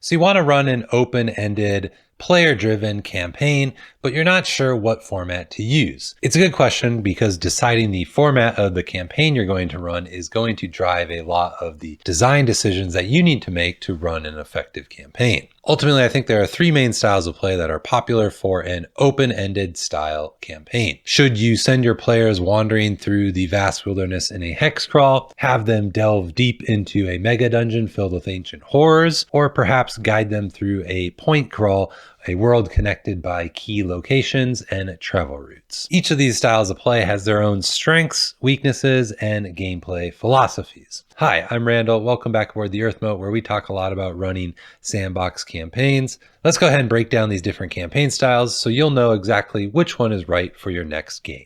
So you want to run an open-ended, player-driven campaign, but you're not sure what format to use. It's a good question because deciding the format of the campaign you're going to run is going to drive a lot of the design decisions that you need to make to run an effective campaign. Ultimately, I think there are three main styles of play that are popular for an open-ended style campaign. Should you send your players wandering through the vast wilderness in a hex crawl, have them delve deep into a mega dungeon filled with ancient horrors, or perhaps guide them through a point crawl, a world connected by key locations and travel routes. Each of these styles of play has their own strengths, weaknesses, and gameplay philosophies. Hi, I'm Randall. Welcome back aboard the Earthmote, where we talk a lot about running sandbox campaigns. Let's go ahead and break down these different campaign styles so you'll know exactly which one is right for your next game.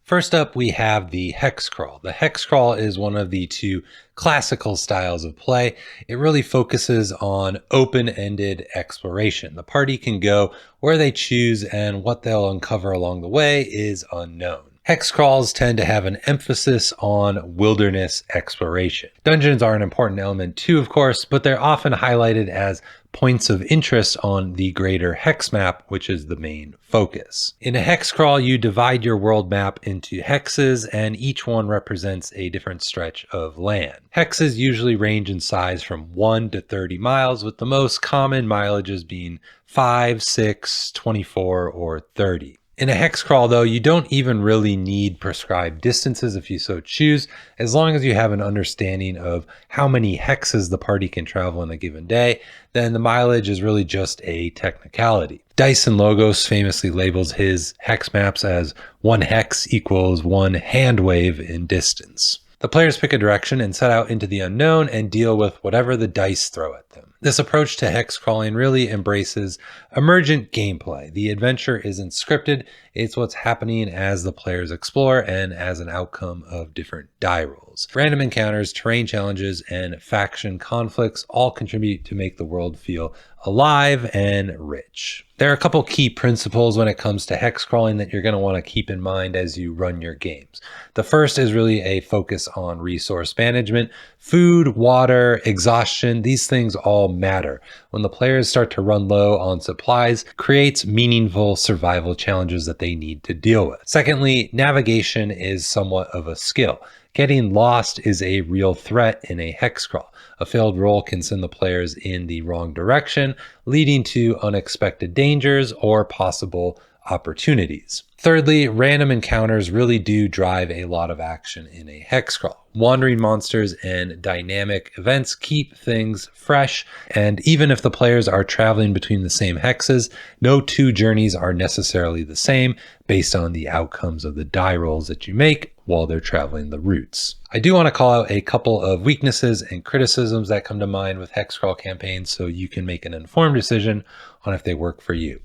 First up, we have the Hex Crawl. The Hex Crawl is one of the two classical styles of play. It really focuses on open-ended exploration. The party can go where they choose, and what they'll uncover along the way is unknown. Hex crawls tend to have an emphasis on wilderness exploration. Dungeons are an important element too, of course, but they're often highlighted as points of interest on the greater hex map, which is the main focus. In a hex crawl, you divide your world map into hexes, and each one represents a different stretch of land. Hexes usually range in size from 1 to 30 miles, with the most common mileages being 5, 6, 24, or 30. In a hex crawl, though, you don't even really need prescribed distances if you so choose, as long as you have an understanding of how many hexes the party can travel in a given day. Then the mileage is really just a technicality. Dyson Logos famously labels his hex maps as 1 hex equals 1 hand wave in distance. The players pick a direction and set out into the unknown and deal with whatever the dice throw at them. This approach to hex crawling really embraces emergent gameplay. The adventure isn't scripted, it's what's happening as the players explore and as an outcome of different die rolls. Random encounters, terrain challenges, and faction conflicts all contribute to make the world feel alive and rich. There are a couple key principles when it comes to hex crawling that you're going to want to keep in mind as you run your games. The first is really a focus on resource management. Food, water, exhaustion, these things all matter. When the players start to run low on supplies, creates meaningful survival challenges that they need to deal with. Secondly, navigation is somewhat of a skill. Getting lost is a real threat in a hex crawl. A failed roll can send the players in the wrong direction, leading to unexpected dangers or possible opportunities. Thirdly, random encounters really do drive a lot of action in a hex crawl. Wandering monsters and dynamic events keep things fresh, and even if the players are traveling between the same hexes, no two journeys are necessarily the same based on the outcomes of the die rolls that you make while they're traveling the routes. I do want to call out a couple of weaknesses and criticisms that come to mind with hex crawl campaigns so you can make an informed decision on if they work for you.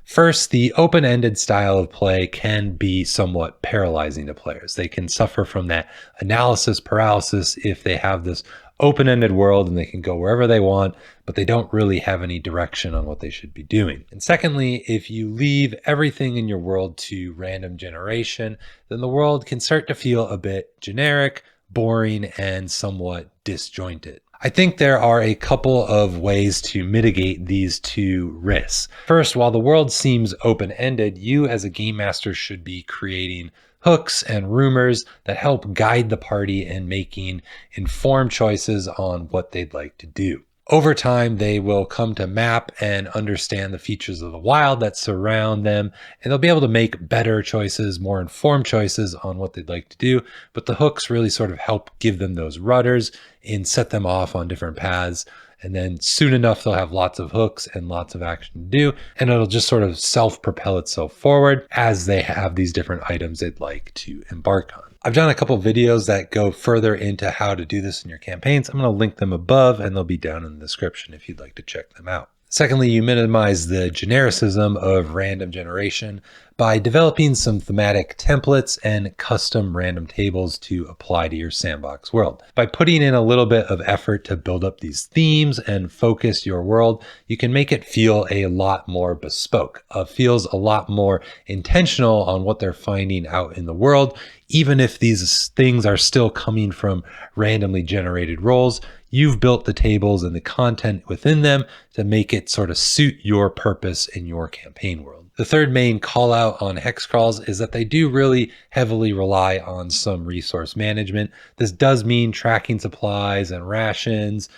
First, the open-ended style of play can be somewhat paralyzing to players. They can suffer from that analysis paralysis if they have this open-ended world and they can go wherever they want, but they don't really have any direction on what they should be doing. And secondly, if you leave everything in your world to random generation, then the world can start to feel a bit generic, boring, and somewhat disjointed. I think there are a couple of ways to mitigate these two risks. First, while the world seems open-ended, you as a game master should be creating hooks and rumors that help guide the party in making informed choices on what they'd like to do. Over time, they will come to map and understand the features of the wild that surround them, and they'll be able to make better choices, more informed choices on what they'd like to do. But the hooks really sort of help give them those rudders and set them off on different paths. And then soon enough, they'll have lots of hooks and lots of action to do, and it'll just sort of self-propel itself forward as they have these different items they'd like to embark on. I've done a couple videos that go further into how to do this in your campaigns. I'm going to link them above, and they'll be down in the description if you'd like to check them out. Secondly, you minimize the genericism of random generation by developing some thematic templates and custom random tables to apply to your sandbox world. By putting in a little bit of effort to build up these themes and focus your world, you can make it feel a lot more bespoke. Feels a lot more intentional on what they're finding out in the world. Even if these things are still coming from randomly generated rolls, You've built the tables and the content within them to make it sort of suit your purpose in your campaign world. The third main call out on hex crawls is that they do really heavily rely on some resource management. This does mean tracking supplies and rations,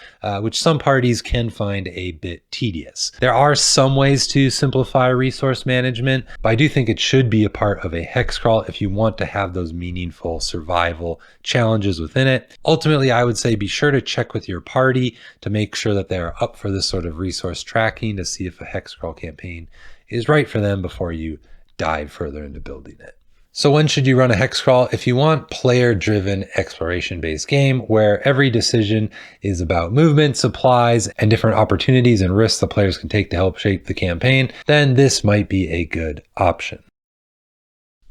which some parties can find a bit tedious. There are some ways to simplify resource management, but I do think it should be a part of a hex crawl if you want to have those meaningful survival challenges within it. Ultimately, I would say be sure to check with your party to make sure that they are up for this sort of resource tracking to see if a hex crawl campaign is right for them before you dive further into building it. So when should you run a hex crawl? If you want player-driven exploration-based game where every decision is about movement, supplies, and different opportunities and risks the players can take to help shape the campaign, then this might be a good option.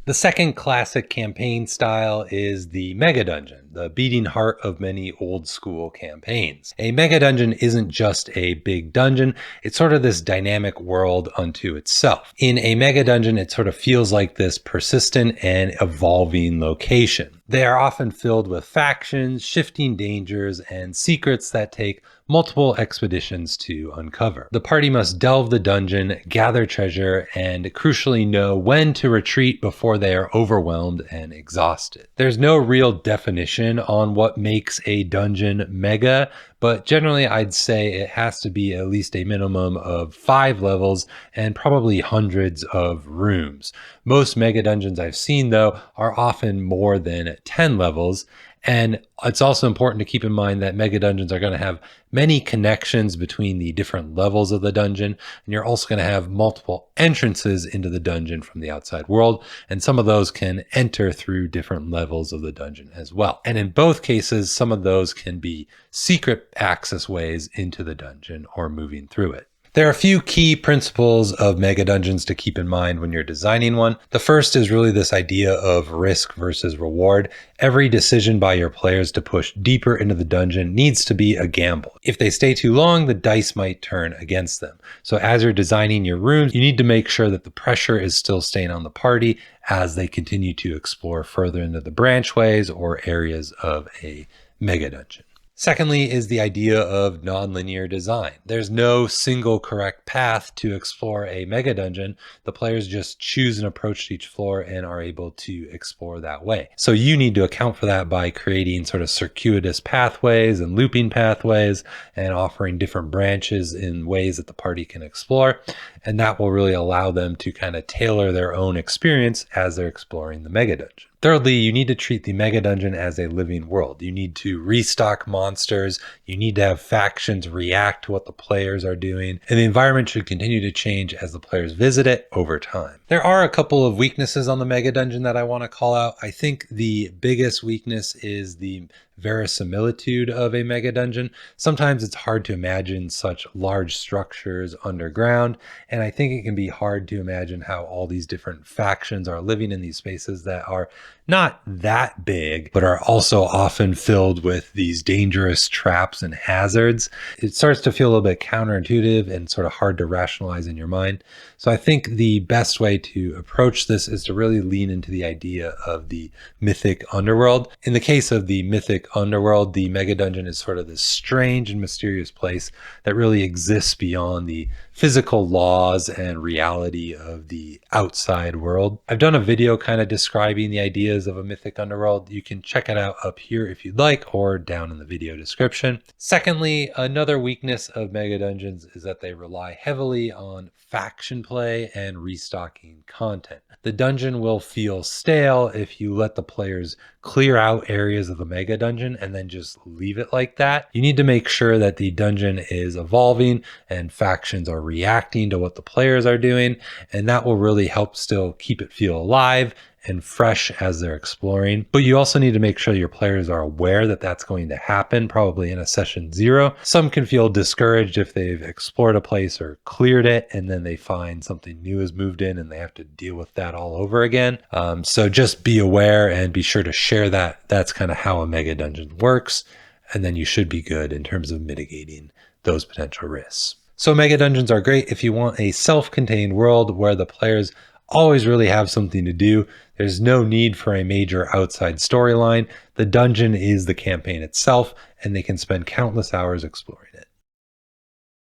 The second classic campaign style is the mega dungeon, the beating heart of many old school campaigns. A mega dungeon isn't just a big dungeon, it's sort of this dynamic world unto itself. In a mega dungeon, it sort of feels like this persistent and evolving location. They are often filled with factions, shifting dangers, and secrets that take multiple expeditions to uncover. The party must delve the dungeon, gather treasure, and crucially know when to retreat before they are overwhelmed and exhausted. There's no real definition on what makes a dungeon mega, but generally I'd say it has to be at least a minimum of 5 levels and probably hundreds of rooms. Most mega dungeons I've seen though are often more than 10 levels. And it's also important to keep in mind that mega dungeons are going to have many connections between the different levels of the dungeon. And you're also going to have multiple entrances into the dungeon from the outside world. And some of those can enter through different levels of the dungeon as well. And in both cases, some of those can be secret access ways into the dungeon or moving through it. There are a few key principles of mega dungeons to keep in mind when you're designing one. The first is really this idea of risk versus reward. Every decision by your players to push deeper into the dungeon needs to be a gamble. If they stay too long, the dice might turn against them. So as you're designing your rooms, you need to make sure that the pressure is still staying on the party as they continue to explore further into the branchways or areas of a mega dungeon. Secondly is the idea of nonlinear design. There's no single correct path to explore a mega dungeon. The players just choose an approach to each floor and are able to explore that way. So you need to account for that by creating sort of circuitous pathways and looping pathways and offering different branches in ways that the party can explore. And that will really allow them to kind of tailor their own experience as they're exploring the mega dungeon. Thirdly, you need to treat the mega dungeon as a living world. You need to restock monsters. You need to have factions react to what the players are doing. And the environment should continue to change as the players visit it over time. There are a couple of weaknesses on the mega dungeon that I want to call out. I think the biggest weakness is the verisimilitude of a mega dungeon. Sometimes it's hard to imagine such large structures underground, and I think it can be hard to imagine how all these different factions are living in these spaces that are not that big, but are also often filled with these dangerous traps and hazards. It starts to feel a little bit counterintuitive and sort of hard to rationalize in your mind. So I think the best way to approach this is to really lean into the idea of the mythic underworld. In the case of the mythic underworld, the mega dungeon is sort of this strange and mysterious place that really exists beyond the physical laws and reality of the outside world. I've done a video kind of describing the ideas of a mythic underworld. You can check it out up here if you'd like, or down in the video description. Secondly, another weakness of mega dungeons is that they rely heavily on faction play and restocking content. The dungeon will feel stale if you let the players clear out areas of the mega dungeon and then just leave it like that. You need to make sure that the dungeon is evolving and factions are reacting to what the players are doing, and that will really help still keep it feel alive and fresh as they're exploring. But you also need to make sure your players are aware that that's going to happen, probably in a session 0. Some can feel discouraged if they've explored a place or cleared it and then they find something new has moved in and they have to deal with that all over again. So just be aware and be sure to share that. That's kind of how a mega dungeon works. And then you should be good in terms of mitigating those potential risks. So mega dungeons are great if you want a self-contained world where the players always really have something to do. There's no need for a major outside storyline. The dungeon is the campaign itself, and they can spend countless hours exploring it.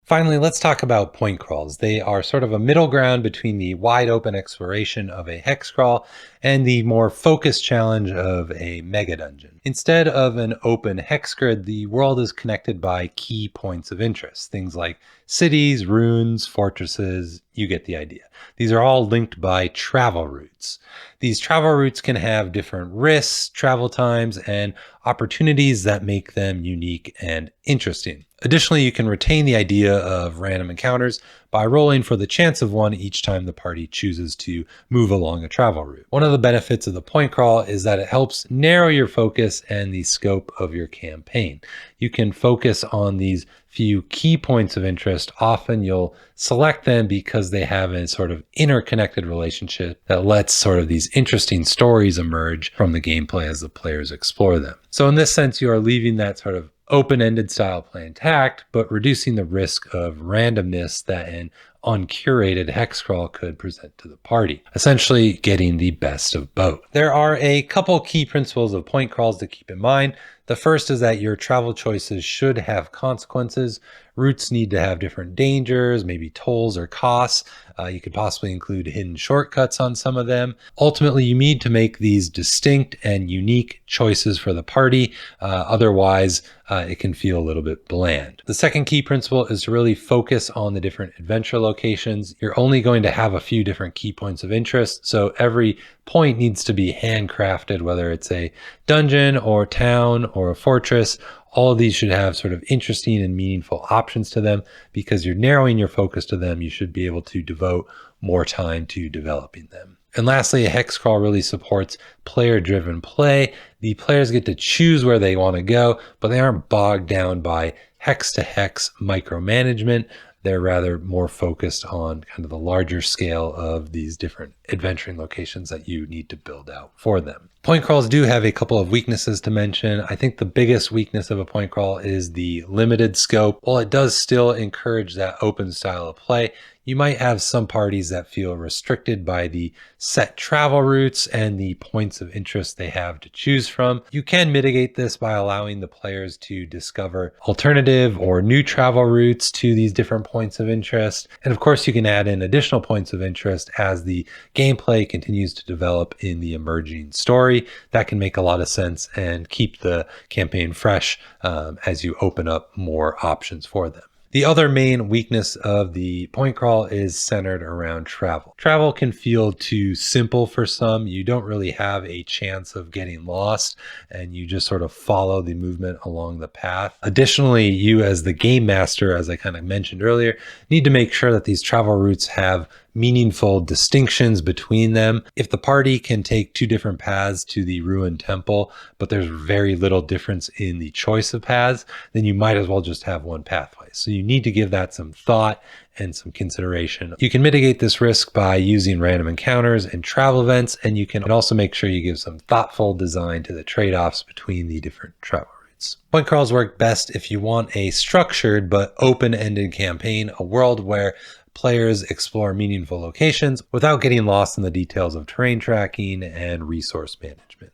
Finally, let's talk about point crawls. They are sort of a middle ground between the wide open exploration of a hex crawl and the more focused challenge of a mega dungeon. Instead of an open hex grid, the world is connected by key points of interest, things like cities, ruins, fortresses. You get the idea. These are all linked by travel routes. These travel routes can have different risks, travel times, and opportunities that make them unique and interesting. Additionally, you can retain the idea of random encounters by rolling for the chance of one each time the party chooses to move along a travel route. One of the benefits of the point crawl is that it helps narrow your focus and the scope of your campaign. You can focus on these few key points of interest. Often you'll select them because they have a sort of interconnected relationship that lets sort of these interesting stories emerge from the gameplay as the players explore them. So in this sense, you are leaving that sort of open-ended style play intact, but reducing the risk of randomness that an uncurated hex crawl could present to the party, essentially getting the best of both. There are a couple key principles of point crawls to keep in mind. The first is that your travel choices should have consequences. Routes need to have different dangers, maybe tolls or costs. You could possibly include hidden shortcuts on some of them. Ultimately, you need to make these distinct and unique choices for the party. Otherwise, it can feel a little bit bland. The second key principle is to really focus on the different adventure locations. You're only going to have a few different key points of interest, so every point needs to be handcrafted, whether it's a dungeon or town or a fortress. All of these should have sort of interesting and meaningful options to them. Because you're narrowing your focus to them, you should be able to devote more time to developing them. And lastly, a hex crawl really supports player-driven play. The players get to choose where they want to go, but they aren't bogged down by hex-to-hex micromanagement. They're rather more focused on kind of the larger scale of these different adventuring locations that you need to build out for them. Point crawls do have a couple of weaknesses to mention. I think the biggest weakness of a point crawl is the limited scope. While it does still encourage that open style of play, you might have some parties that feel restricted by the set travel routes and the points of interest they have to choose from. You can mitigate this by allowing the players to discover alternative or new travel routes to these different points of interest. And of course, you can add in additional points of interest as the gameplay continues to develop in the emerging story. That can make a lot of sense and keep the campaign fresh as you open up more options for them. The other main weakness of the point crawl is centered around travel. Travel can feel too simple for some. You don't really have a chance of getting lost, and you just sort of follow the movement along the path. Additionally, you as the game master, as I kind of mentioned earlier, need to make sure that these travel routes have meaningful distinctions between them. If the party can take two different paths to the ruined temple, but there's very little difference in the choice of paths, then you might as well just have one pathway. So you need to give that some thought and some consideration. You can mitigate this risk by using random encounters and travel events, and you can also make sure you give some thoughtful design to the trade-offs between the different travel routes. Point crawls work best if you want a structured but open-ended campaign, a world where players explore meaningful locations without getting lost in the details of terrain tracking and resource management.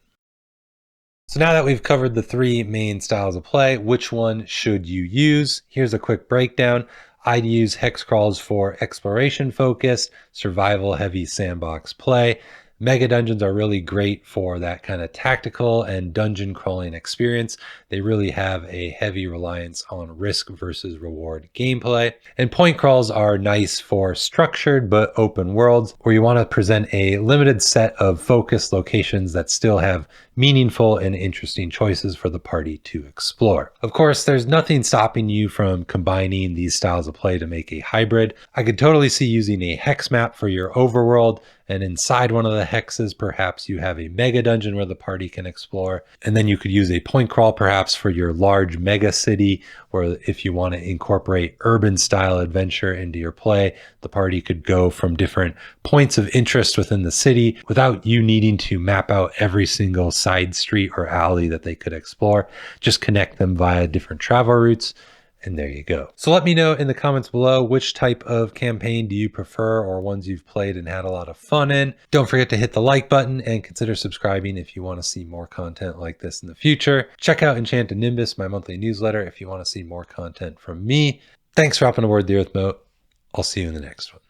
So now that we've covered the three main styles of play, which one should you use? Here's a quick breakdown. I'd use hex crawls for exploration focused, survival heavy sandbox play. Mega dungeons are really great for that kind of tactical and dungeon crawling experience. They really have a heavy reliance on risk versus reward gameplay. And point crawls are nice for structured but open worlds where you want to present a limited set of focused locations that still have meaningful and interesting choices for the party to explore. Of course, there's nothing stopping you from combining these styles of play to make a hybrid. I could totally see using a hex map for your overworld, and inside one of the hexes, perhaps you have a mega dungeon where the party can explore. And then you could use a point crawl perhaps for your large mega city, or if you want to incorporate urban style adventure into your play, the party could go from different points of interest within the city without you needing to map out every single side street or alley that they could explore. Just connect them via different travel routes. And there you go. So let me know in the comments below, which type of campaign do you prefer, or ones you've played and had a lot of fun in. Don't forget to hit the like button and consider subscribing if you want to see more content like this in the future. Check out Enchanted Nimbus, my monthly newsletter, if you want to see more content from me. Thanks for hopping aboard the Earthmote. I'll see you in the next one.